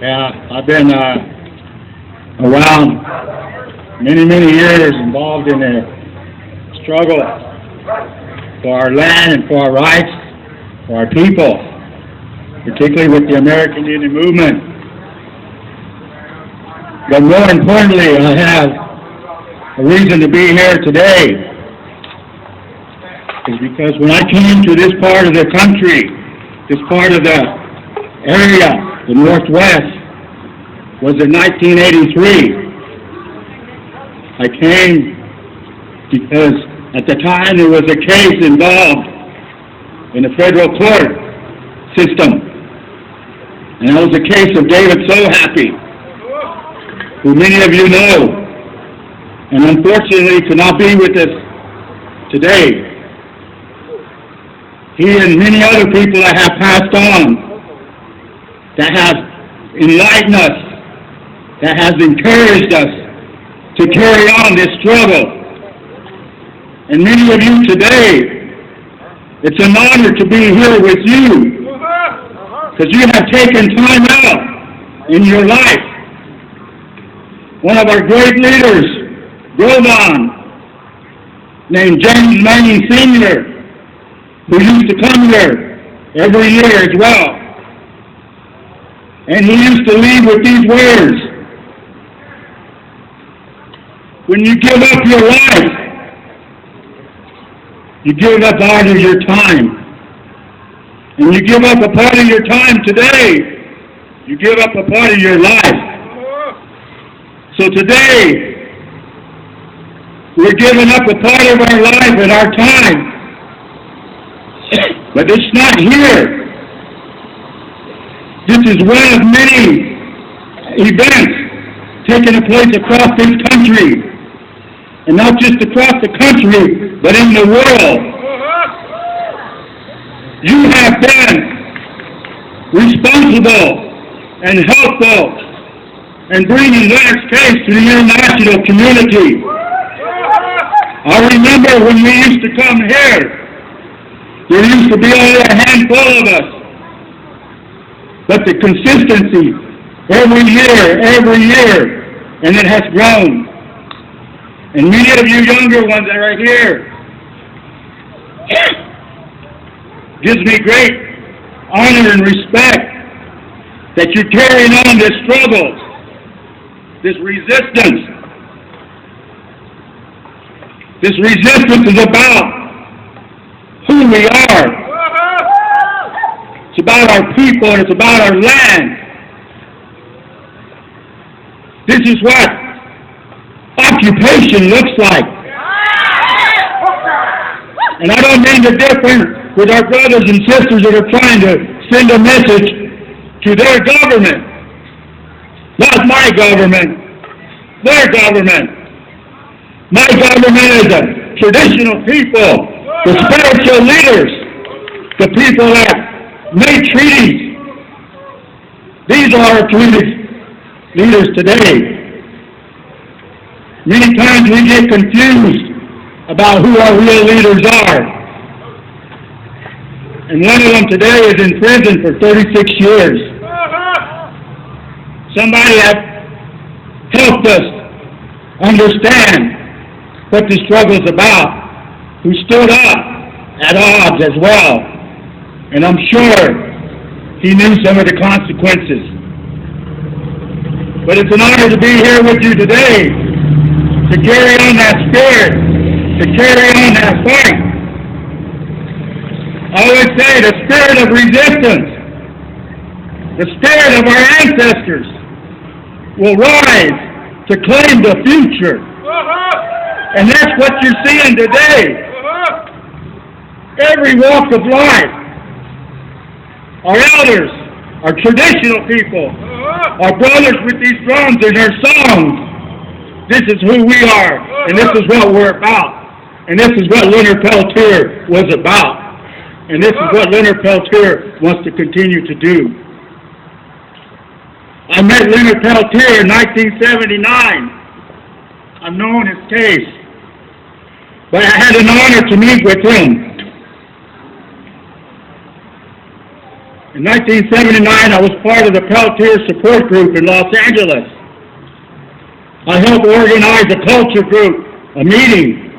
Yeah, I've been around many years, involved in the struggle for our land and for our rights, for our people, particularly with the American Indian movement. But more importantly, I have a reason to be here today, is because when I came to this part of the country, this part of the area, the Northwest, was in 1983. I came because at the time there was a case involved in the federal court system, and that was the case of David So Happy, who many of you know, and unfortunately cannot be with us today. He and many other people that have passed on, that have enlightened us, that has encouraged us to carry on this struggle. And many of you today, it's an honor to be here with you, because you have taken time out in your life. One of our great leaders, Groban, named James Manning Sr., who used to come here every year as well. And he used to leave with these words: when you give up your life, you give up part of your time. And you give up a part of your time today, you give up a part of your life. So today, we're giving up a part of our life and our time. But it's not here. This is one of many events taking place across this country. And not just across the country, but in the world. You have been responsible and helpful in bringing Leonard's case to the international community. I remember when we used to come here, there used to be only a handful of us. But the consistency, every year, and it has grown. And many of you younger ones that are here, gives me great honor and respect that you're carrying on this struggle, this resistance. This resistance is about who we are. It's about our people, and it's about our land. This is what occupation looks like. And I don't mean to differ with our brothers and sisters that are trying to send a message to their government. Not my government, their government. My government is the traditional people, the spiritual leaders, the people that made treaties. These are our leaders today. Many times we get confused about who our real leaders are. And one of them today is in prison for 36 years. Somebody that helped us understand what the struggle is about, who stood up at odds as well. And I'm sure he knew some of the consequences. But it's an honor to be here with you today, to carry on that spirit, to carry on that fight. I always say the spirit of resistance, the spirit of our ancestors will rise to claim the future. And that's what you're seeing today. Every walk of life, our elders, our traditional people, our brothers with these drums and their songs, this is who we are, and this is what we're about. And this is what Leonard Peltier was about. And this is what Leonard Peltier wants to continue to do. I met Leonard Peltier in 1979. I've known his case. But I had an honor to meet with him. In 1979, I was part of the Peltier support group in Los Angeles. I helped organize a culture group, a meeting,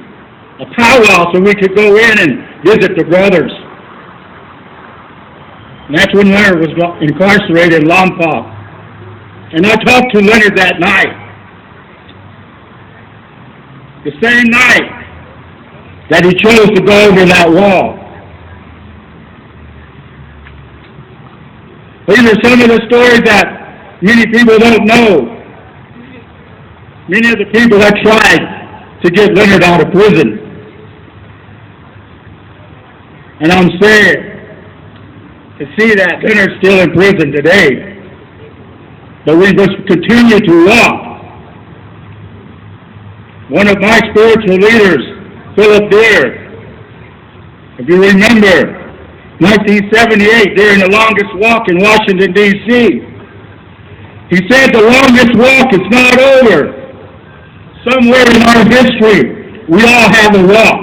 a powwow so we could go in and visit the brothers. And that's when Leonard was incarcerated in Lompoc. And I talked to Leonard that night. The same night that he chose to go over that wall. These are some of the stories that many people don't know. Many of the people that tried to get Leonard out of prison. And I'm sad to see that Leonard's still in prison today. But we must continue to walk. One of my spiritual leaders, Philip Deere, if you remember, 1978, during the longest walk in Washington, D.C., he said the longest walk is not over. Somewhere in our history, we all have a walk.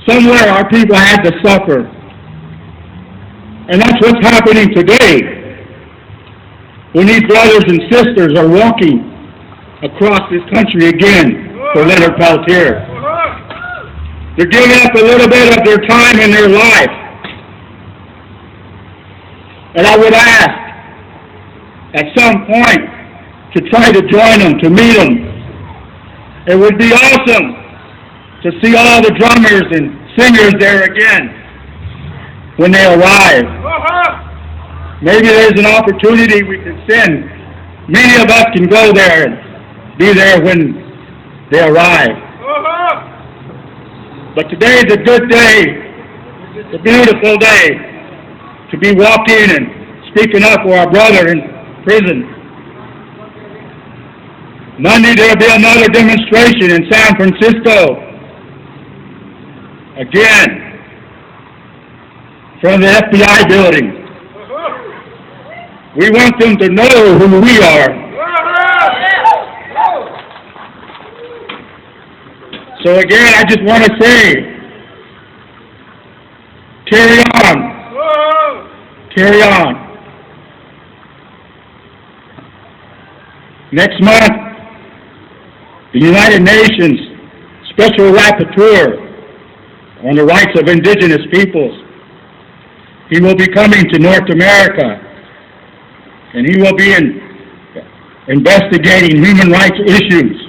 Somewhere our people had to suffer. And that's what's happening today. When these brothers and sisters are walking across this country again for Leonard Peltier. They're giving up a little bit of their time in their life. And I would ask, at some point, to try to join them, to meet them. It would be awesome to see all the drummers and singers there again when they arrive. Maybe there's an opportunity we can send. Many of us can go there and be there when they arrive. But today is a good day. It's a beautiful day to be walking and speaking up for our brother in prison. Monday there will be another demonstration in San Francisco. Again, from the FBI building. We want them to know who we are. So again, I just want to say, carry on. Carry on. Next month, the United Nations Special Rapporteur on the rights of indigenous peoples, he will be coming to North America, and he will be investigating human rights issues.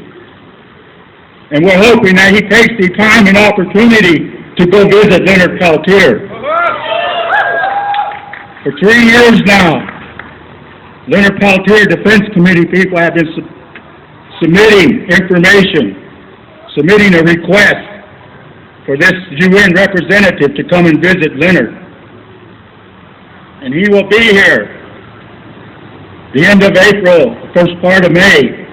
And we're hoping that he takes the time and opportunity to go visit Leonard Peltier. For 3 years now, Leonard Peltier Defense Committee people have been submitting information, submitting a request for this UN representative to come and visit Leonard. And he will be here the end of April, the first part of May.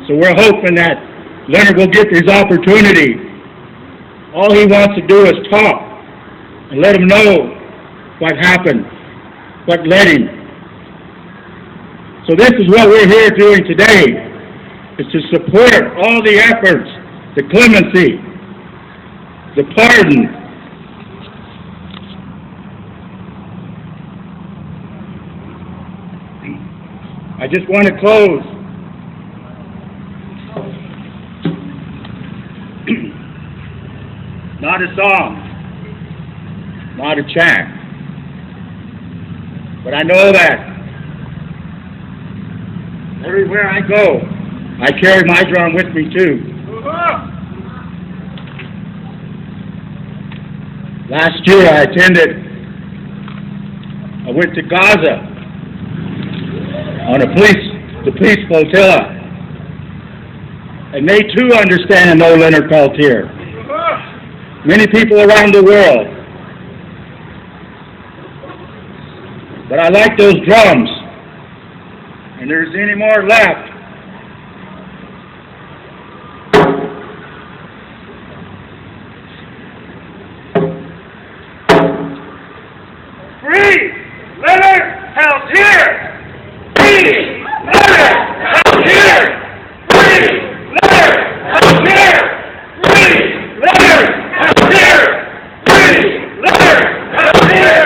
So we're hoping that Leonard will get this opportunity. All he wants to do is talk and let him know what happened, what led him. So this is what we're here doing today, is to support all the efforts, the clemency, the pardon. I just want to close not a song, not a chant, but I know that everywhere I go, I carry my drum with me too. Last year I went to Gaza on the police flotilla, and they too understand and know Leonard Peltier. Many people around the world. But I like those drums, and there's any more left. Free Leonard Peltier! Free Leonard Peltier! Free Leonard Peltier! Free Leonard Peltier! Free Leonard Peltier!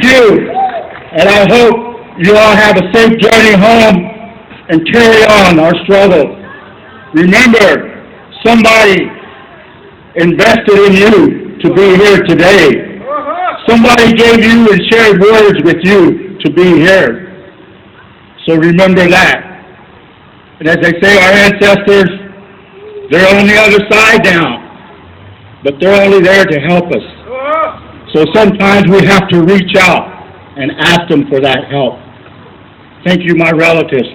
you, and I hope you all have a safe journey home and carry on our struggle. Remember, somebody invested in you to be here today. Somebody gave you and shared words with you to be here. So remember that. And as they say, our ancestors, they're on the other side now, but they're only there to help us. So sometimes we have to reach out and ask them for that help. Thank you, my relatives.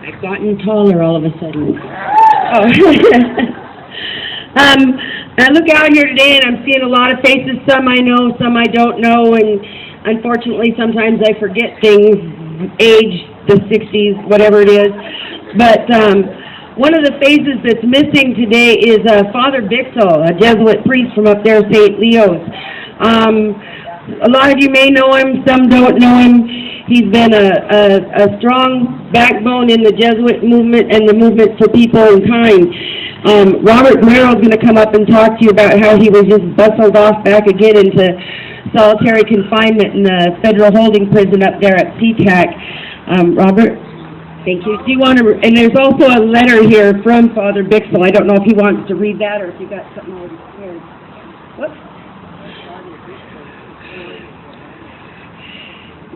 I've gotten taller all of a sudden. Oh. I look out here today and I'm seeing a lot of faces. Some I know, some I don't know, and unfortunately sometimes I forget things, age, the 60s, whatever it is. But one of the faces that's missing today is Father Bixel, a Jesuit priest from up there, St. Leo's. A lot of you may know him, some don't know him. He's been a strong backbone in the Jesuit movement and the movement for people in kind. Robert Merrill's going to come up and talk to you about how he was just bustled off back again into solitary confinement in the federal holding prison up there at SeaTac. Robert, thank you. Do you want to? And there's also a letter here from Father Bixel. I don't know if he wants to read that or if you got something already prepared. Whoops.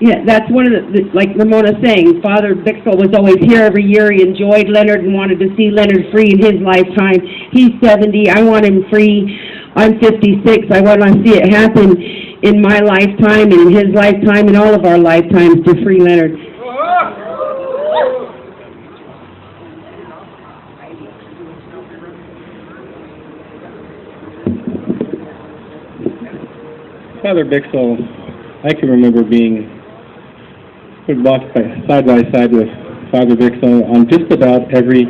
Yeah, that's one of the, like Ramona's saying, Father Bixel was always here every year. He enjoyed Leonard and wanted to see Leonard free in his lifetime. He's 70. I want him free. I'm 56. I want to see it happen in my lifetime and in his lifetime and all of our lifetimes to free Leonard. Father Bixel, I can remember being walked side by side with Father Bixel on just about every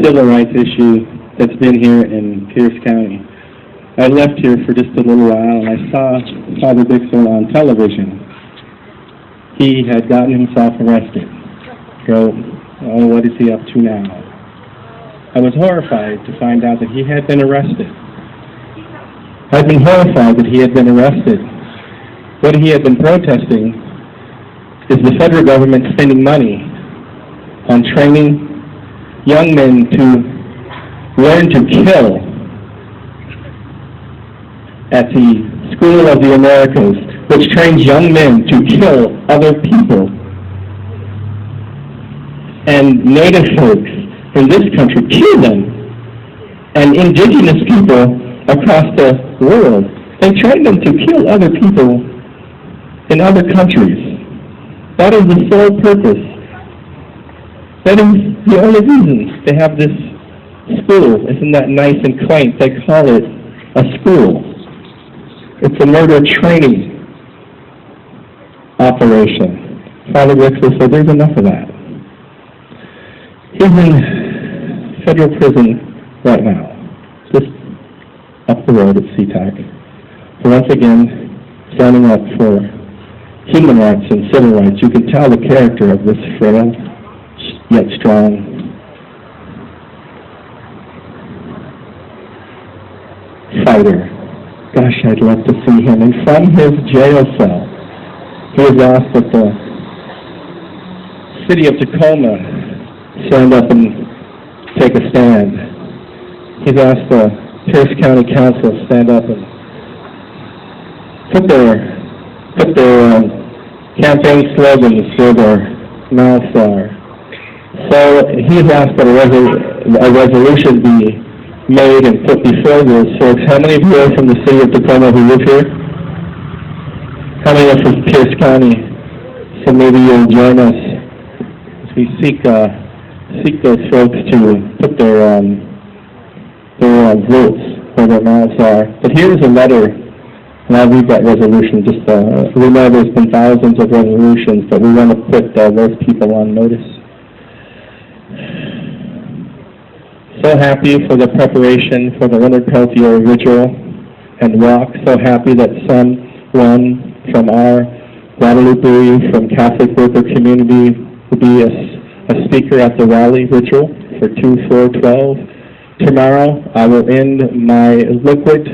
civil rights issue that's been here in Pierce County. I left here for just a little while and I saw Father Bixel on television. He had gotten himself arrested. Oh, what is he up to now? I was horrified to find out that he had been arrested. I've been horrified that he had been arrested. What he had been protesting is the federal government spending money on training young men to learn to kill at the School of the Americas, which trains young men to kill other people. And Native folks in this country kill them. And indigenous people across the world, they train them to kill other people in other countries. That is the sole purpose. That is the only reason they have this school. Isn't that nice and quaint? They call it a school. It's a murder training operation. Father Bixel said, there's enough of that. He's in federal prison right now, just up the road at SeaTac. So once again, standing up for human rights and civil rights. You can tell the character of this frail, yet strong fighter. Gosh, I'd love to see him. And from his jail cell, he was asked that the city of Tacoma stand up and take a stand. He's asked the Pierce County Council stand up and put their campaign slogans where their mouths are. So he's asked that a resolution be made and put before this. Folks, how many of you are from the city of Tacoma who live here? How many are from Pierce County? So maybe you'll join us as we seek those folks to put their votes where their mouths are. But here's a letter. And I'll read that resolution. Just we know there's been thousands of resolutions, but we want to put those people on notice. So happy for the preparation for the Leonard Peltier ritual and walk. So happy that someone from our Guadalupe, from Catholic worker community, will be a speaker at the rally ritual for 2/4/12. tomorrow I will end my liquid,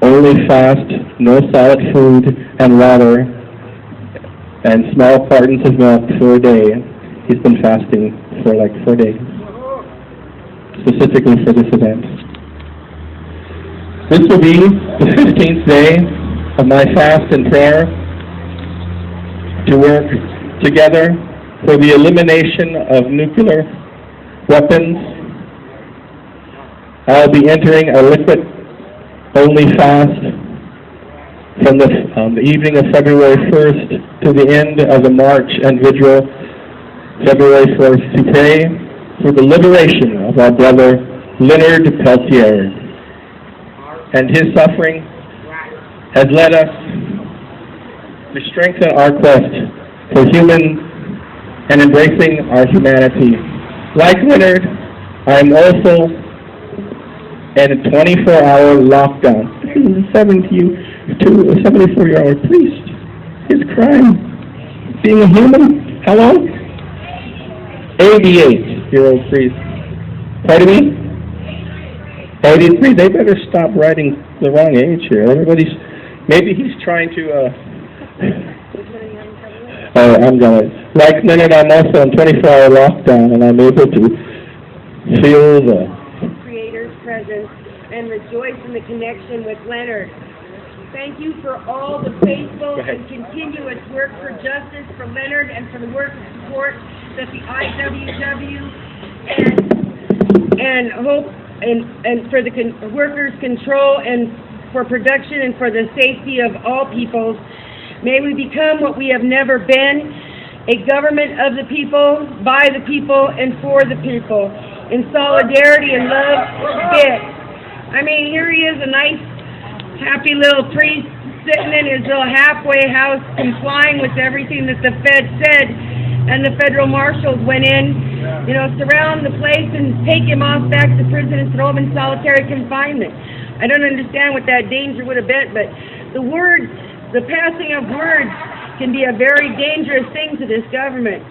only fast, no solid food and water, and small cartons of milk for a day. He's been fasting for like 4 days, specifically for this event. This will be the 15th day of my fast and prayer to work together for the elimination of nuclear weapons. I'll be entering a liquid-only fast from the evening of February 1st to the end of the march and vigil, February 4th, to pray for the liberation of our brother Leonard Peltier. And his suffering has led us to strengthen our quest for human and embracing our humanity. Like Leonard, I am also in a 24-hour lockdown. This is a 74-year-old priest. His crime, being a human, how long? 88-year-old priest. Pardon me? 83. They better stop writing the wrong age here. Maybe he's trying to, I'm gonna, like Leonard, I'm also on 24-hour lockdown, and I'm able to feel the Creator's presence and rejoice in the connection with Leonard. Thank you for all the faithful and continuous work for justice for Leonard and for the work of support that the IWW and hope and for the workers' control and for production and for the safety of all peoples. May we become what we have never been, a government of the people, by the people, and for the people, in solidarity and love. I mean, here he is, a nice, happy little priest sitting in his little halfway house, complying with everything that the Fed said, and the federal marshals went in, surround the place and take him off back to prison and throw him in solitary confinement. I don't understand what that danger would have been, but the passing of words can be a very dangerous thing to this government.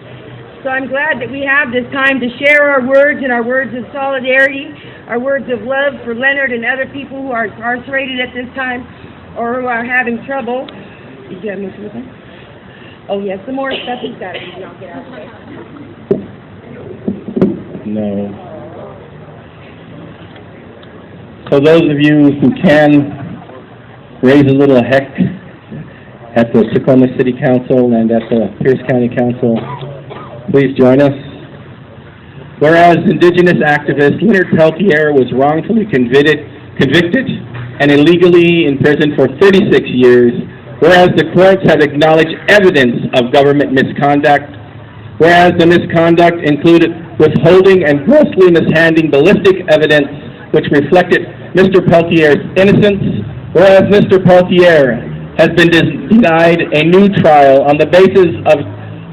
So I'm glad that we have this time to share our words and our words of solidarity, our words of love for Leonard and other people who are incarcerated at this time or who are having trouble. Did you have much of that? Oh, yes, some more stuff he's got to knock it out. No. So those of you who can raise a little heck at the Tacoma City Council and at the Pierce County Council, please join us. Whereas Indigenous activist Leonard Peltier was wrongfully convicted and illegally imprisoned for 36 years, whereas the courts have acknowledged evidence of government misconduct, whereas the misconduct included withholding and grossly mishandling ballistic evidence which reflected Mr. Peltier's innocence, whereas Mr. Peltier has been denied a new trial on the basis of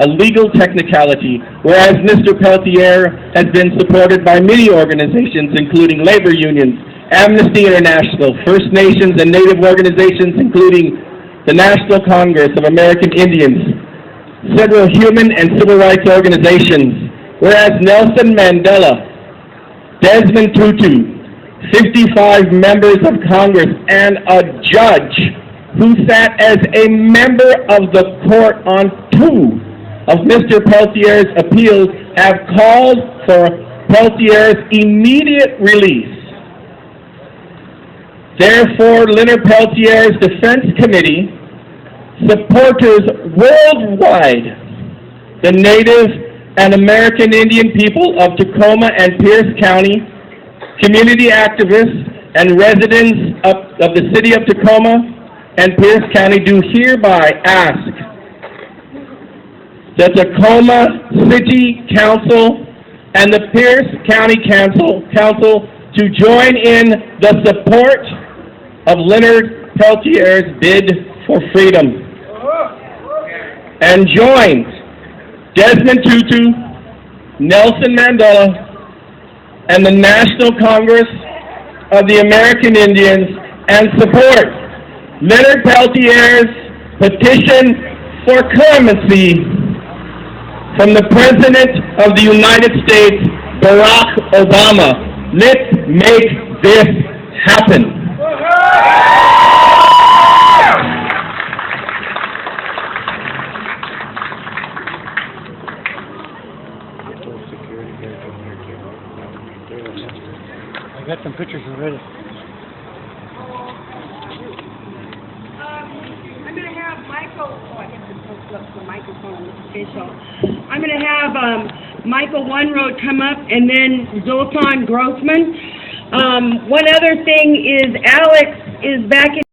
a legal technicality, whereas Mr. Peltier has been supported by many organizations, including labor unions, Amnesty International, First Nations and Native organizations, including the National Congress of American Indians, several human and civil rights organizations, whereas Nelson Mandela, Desmond Tutu, 55 members of Congress, and a judge who sat as a member of the court on 2 of Mr. Peltier's appeals have called for Peltier's immediate release. Therefore, Leonard Peltier's Defense Committee, supporters worldwide, the Native and American Indian people of Tacoma and Pierce County, community activists and residents of the city of Tacoma and Pierce County do hereby ask the Tacoma City Council and the Pierce County Council to join in the support of Leonard Peltier's bid for freedom, and join Desmond Tutu, Nelson Mandela, and the National Congress of the American Indians, and support Leonard Peltier's petition for clemency from the President of the United States, Barack Obama. Let's make this happen. I got some pictures already. I'm going to have Michael, oh, I guess it's supposed to look the microphone on this official. I'm going to have Michael One-Road come up, and then Zoltan Grossman. One other thing is Alex is back in